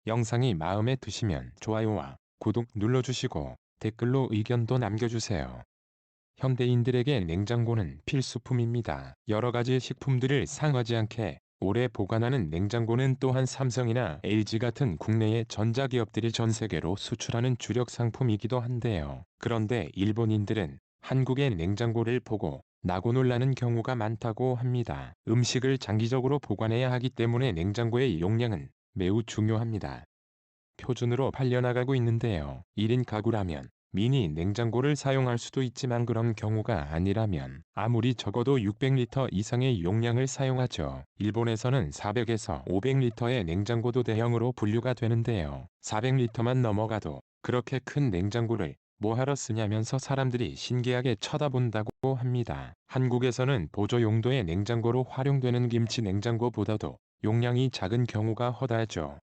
영상이 마음에 드시면 좋아요와 구독 눌러주시고 댓글로 의견도 남겨주세요. 현대인들에게 냉장고는 필수품입니다. 여러가지 식품들을 상하지 않게 오래 보관하는 냉장고는 또한 삼성이나 LG 같은 국내의 전자기업들이 전 세계로 수출하는 주력 상품이기도 한데요. 그런데 일본인들은 한국의 냉장고를 보고 나고 놀라는 경우가 많다고 합니다. 음식을 장기적으로 보관해야 하기 때문에 냉장고의 용량은 매우 중요합니다. 표준으로 팔려나가고 있는데요. 1인 가구라면 미니 냉장고를 사용할 수도 있지만 그런 경우가 아니라면 아무리 적어도 600리터 이상의 용량을 사용하죠. 일본에서는 400에서 500리터의 냉장고도 대형으로 분류가 되는데요. 400리터만 넘어가도 그렇게 큰 냉장고를 뭐하러 쓰냐면서 사람들이 신기하게 쳐다본다고 합니다. 한국에서는 보조 용도의 냉장고로 활용되는 김치 냉장고보다도 용량이 작은 경우가 허다하죠.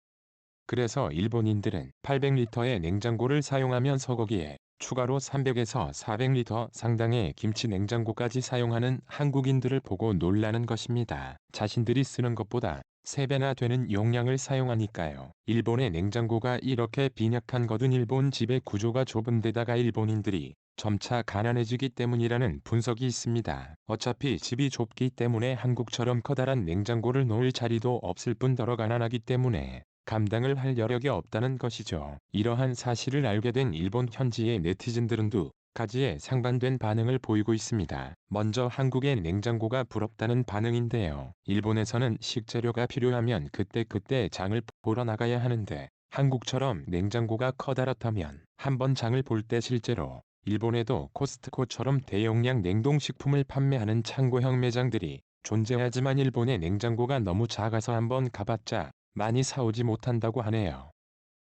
그래서 일본인들은 800리터의 냉장고를 사용하면서 거기에 추가로 300에서 400리터 상당의 김치 냉장고까지 사용하는 한국인들을 보고 놀라는 것입니다. 자신들이 쓰는 것보다 3배나 되는 용량을 사용하니까요. 일본의 냉장고가 이렇게 빈약한 것은 일본 집의 구조가 좁은 데다가 일본인들이 점차 가난해지기 때문이라는 분석이 있습니다. 어차피 집이 좁기 때문에 한국처럼 커다란 냉장고를 놓을 자리도 없을 뿐더러 가난하기 때문에 감당을 할 여력이 없다는 것이죠. 이러한 사실을 알게 된 일본 현지의 네티즌들은 두 가지의 상반된 반응을 보이고 있습니다. 먼저 한국의 냉장고가 부럽다는 반응인데요. 일본에서는 식재료가 필요하면 그때그때 장을 보러 나가야 하는데 한국처럼 냉장고가 커다랗다면 한번 장을 볼 때 실제로 일본에도 코스트코처럼 대용량 냉동식품을 판매하는 창고형 매장들이 존재하지만 일본의 냉장고가 너무 작아서 한번 가봤자 많이 사오지 못한다고 하네요.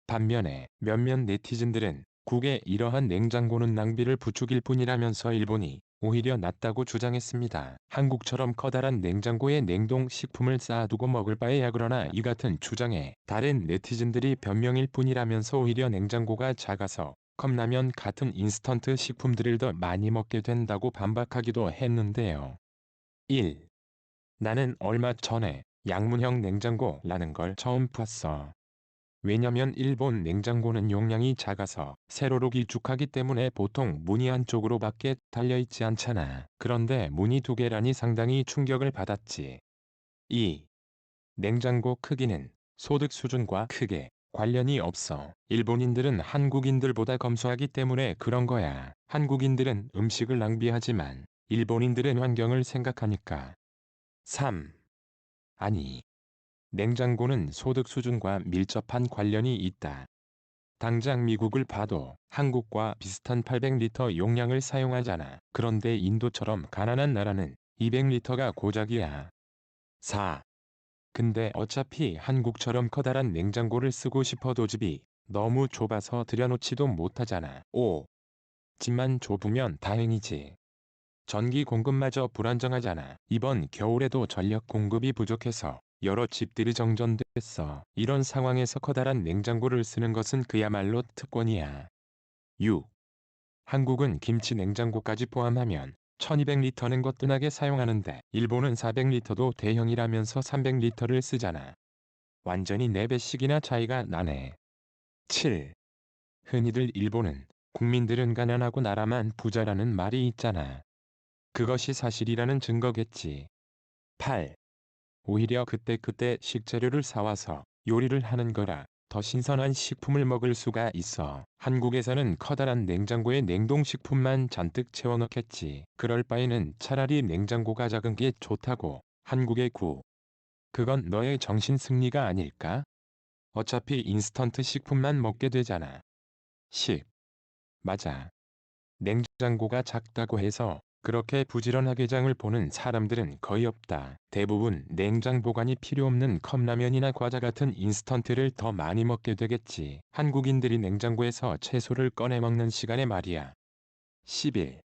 반면에 몇몇 네티즌들은 국의 이러한 냉장고는 낭비를 부추길 뿐이라면서 일본이 오히려 낫다고 주장했습니다. 한국처럼 커다란 냉장고에 냉동식품을 쌓아두고 먹을 바에야 그러나 이 같은 주장에 다른 네티즌들이 변명일 뿐이라면서 오히려 냉장고가 작아서 컵라면 같은 인스턴트 식품들을 더 많이 먹게 된다고 반박하기도 했는데요. 1. 나는 얼마 전에 양문형 냉장고라는 걸 처음 봤어. 왜냐면 일본 냉장고는 용량이 작아서 세로로 길쭉하기 때문에 보통 문이 한쪽으로밖에 달려있지 않잖아. 그런데 문이 두 개라니 상당히 충격을 받았지. 2. 냉장고 크기는 소득 수준과 크게 관련이 없어. 일본인들은 한국인들보다 검소하기 때문에 그런 거야. 한국인들은 음식을 낭비하지만 일본인들은 환경을 생각하니까. 3. 아니, 냉장고는 소득 수준과 밀접한 관련이 있다. 당장 미국을 봐도 한국과 비슷한 800리터 용량을 사용하잖아. 그런데 인도처럼 가난한 나라는 200리터가 고작이야. 4. 근데 어차피 한국처럼 커다란 냉장고를 쓰고 싶어도 집이 너무 좁아서 들여놓지도 못하잖아. 5. 집만 좁으면 다행이지. 전기 공급마저 불안정하잖아. 이번 겨울에도 전력 공급이 부족해서 여러 집들이 정전됐어. 이런 상황에서 커다란 냉장고를 쓰는 것은 그야말로 특권이야. 6. 한국은 김치 냉장고까지 포함하면 1200리터는 거뜬하게 사용하는데 일본은 400리터도 대형이라면서 300리터를 쓰잖아. 완전히 4배씩이나 차이가 나네. 7. 흔히들 일본은 국민들은 가난하고 나라만 부자라는 말이 있잖아. 그것이 사실이라는 증거겠지. 8. 오히려 그때그때 식재료를 사와서 요리를 하는 거라 더 신선한 식품을 먹을 수가 있어. 한국에서는 커다란 냉장고에 냉동식품만 잔뜩 채워넣겠지. 그럴 바에는 차라리 냉장고가 작은 게 좋다고. 한국의 구. 그건 너의 정신승리가 아닐까? 어차피 인스턴트 식품만 먹게 되잖아. 10. 맞아. 냉장고가 작다고 해서 그렇게 부지런하게 장을 보는 사람들은 거의 없다. 대부분 냉장 보관이 필요 없는 컵라면이나 과자 같은 인스턴트를 더 많이 먹게 되겠지. 한국인들이 냉장고에서 채소를 꺼내 먹는 시간에 말이야. 11.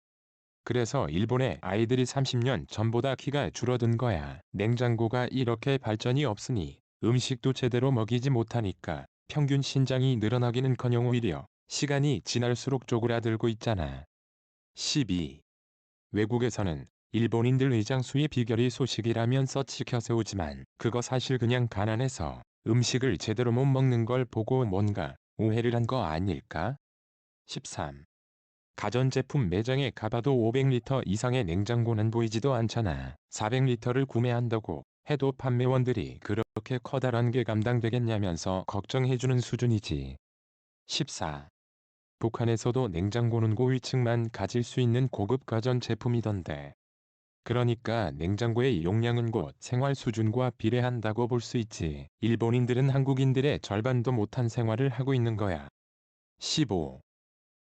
그래서 일본의 아이들이 30년 전보다 키가 줄어든 거야. 냉장고가 이렇게 발전이 없으니 음식도 제대로 먹이지 못하니까 평균 신장이 늘어나기는커녕 오히려 시간이 지날수록 쪼그라들고 있잖아. 12. 외국에서는 일본인들 의장 수의 비결이 소식이라면서 치켜세우지만 그거 사실 그냥 가난해서 음식을 제대로 못 먹는 걸 보고 뭔가 오해를 한 거 아닐까? 13. 가전제품 매장에 가봐도 500리터 이상의 냉장고는 보이지도 않잖아. 400리터를 구매한다고 해도 판매원들이 그렇게 커다란 게 감당되겠냐면서 걱정해주는 수준이지. 14. 북한에서도 냉장고는 고위층만 가질 수 있는 고급 가전제품이던데. 그러니까 냉장고의 용량은 곧 생활 수준과 비례한다고 볼 수 있지. 일본인들은 한국인들의 절반도 못한 생활을 하고 있는 거야. 15.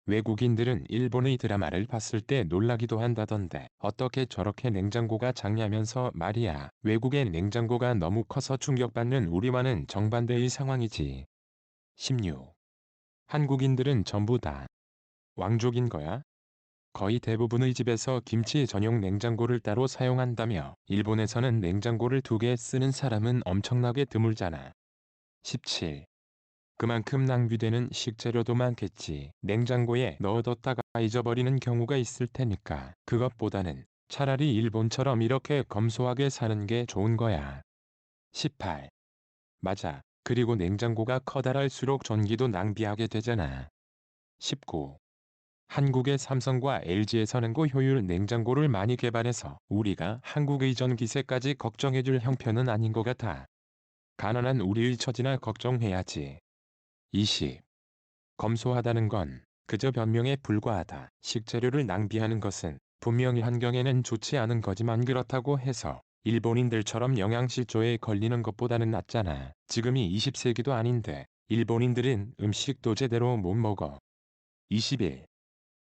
외국인들은 일본의 드라마를 봤을 때 놀라기도 한다던데 어떻게 저렇게 냉장고가 작냐면서 말이야. 외국의 냉장고가 너무 커서 충격받는 우리와는 정반대의 상황이지. 16. 한국인들은 전부 다 왕족인 거야? 거의 대부분의 집에서 김치 전용 냉장고를 따로 사용한다며 일본에서는 냉장고를 2개 쓰는 사람은 엄청나게 드물잖아. 17. 그만큼 낭비되는 식재료도 많겠지. 냉장고에 넣어뒀다가 잊어버리는 경우가 있을 테니까 그것보다는 차라리 일본처럼 이렇게 검소하게 사는 게 좋은 거야. 18. 맞아. 그리고 냉장고가 커다랄수록 전기도 낭비하게 되잖아. 19. 한국의 삼성과 LG에서는 고효율 냉장고를 많이 개발해서 우리가 한국의 전기세까지 걱정해줄 형편은 아닌 것 같아. 가난한 우리의 처지나 걱정해야지. 20. 검소하다는 건 그저 변명에 불과하다. 식재료를 낭비하는 것은 분명히 환경에는 좋지 않은 거지만 그렇다고 해서 일본인들처럼 영양실조에 걸리는 것보다는 낫잖아. 지금이 20세기도 아닌데 일본인들은 음식도 제대로 못 먹어. 21.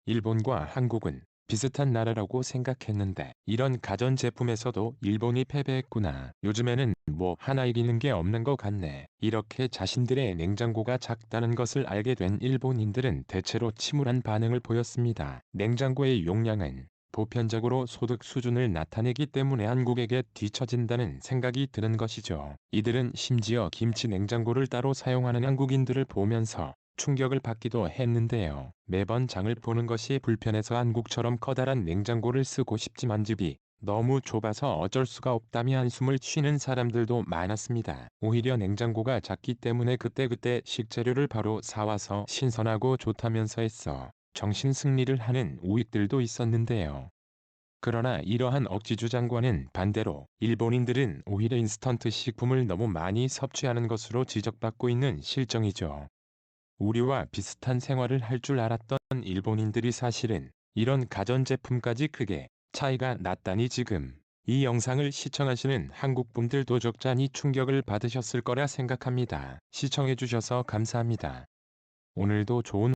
일본과 한국은 비슷한 나라라고 생각했는데 이런 가전제품에서도 일본이 패배했구나. 요즘에는 뭐 하나 이기는 게 없는 것 같네. 이렇게 자신들의 냉장고가 작다는 것을 알게 된 일본인들은 대체로 침울한 반응을 보였습니다. 냉장고의 용량은 보편적으로 소득 수준을 나타내기 때문에 한국에게 뒤처진다는 생각이 드는 것이죠. 이들은 심지어 김치 냉장고를 따로 사용하는 한국인들을 보면서 충격을 받기도 했는데요. 매번 장을 보는 것이 불편해서 한국처럼 커다란 냉장고를 쓰고 싶지만 집이 너무 좁아서 어쩔 수가 없다며 한숨을 쉬는 사람들도 많았습니다. 오히려 냉장고가 작기 때문에 그때그때 식재료를 바로 사와서 신선하고 좋다면서 했어 정신 승리를 하는 우익들도 있었는데요. 그러나 이러한 억지 주장과는 반대로 일본인들은 오히려 인스턴트 식품을 너무 많이 섭취하는 것으로 지적받고 있는 실정이죠. 우리와 비슷한 생활을 할 줄 알았던 일본인들이 사실은 이런 가전제품까지 크게 차이가 났다니 지금 이 영상을 시청하시는 한국분들도 적잖이 충격을 받으셨을 거라 생각합니다. 시청해주셔서 감사합니다. 오늘도 좋은